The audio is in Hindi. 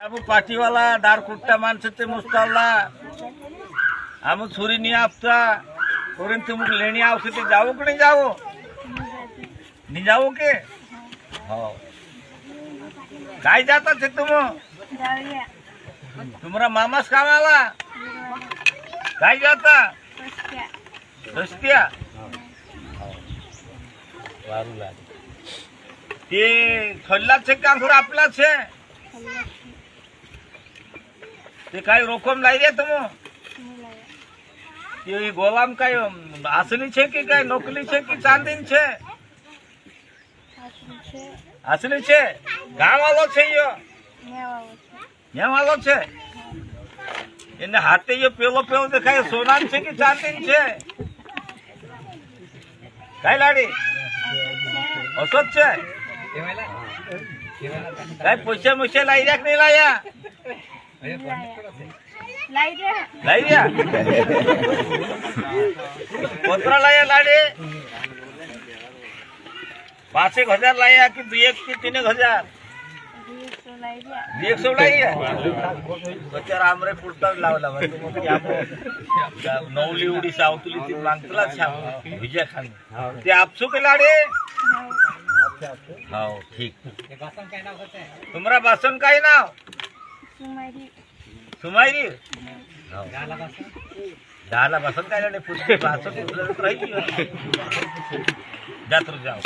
अब पार्टी वाला दार कुट्टा माणसं ते मुस्तावला आम छुरी नहीं आपता और तुम लेनी आवश्यक ते जाओ कि नहीं जाओ नहीं जाओ के हाँ काय जाता थे तुम तुम्हारा मामास काम आला काय जाता रस्त्या ते खल्ला छे काम थोड़ा आपला छे ते काय रोकम लाई रे तुम ये गोलाम काय असली छे कि काय नकली छे कि चांदीन छे असली छे गाँव वालो छे यो यहाँ वालो छे એને હાથે ये પેલો પેલો દેખાય સોનાન છે કે ચાંદીન છે કાઈ લાડી અસત છે કાઈ પૈસા મુશે લાઈ રાખ નહીં લાયા लाई दिया कोतरा लाया लाडे 5,000 लाया कि 2 कि 3,000 100 लाया बच्चा आमरे पुरता लावला नवली उडी सावतली ती मागतला छा विजय खान ते आपसू के लाडे हां ठीक तुम्हारा बासन काय नाव सुमायरी डाला बसंत काय लाडे पुष्पे बासन रही जात्र जाओ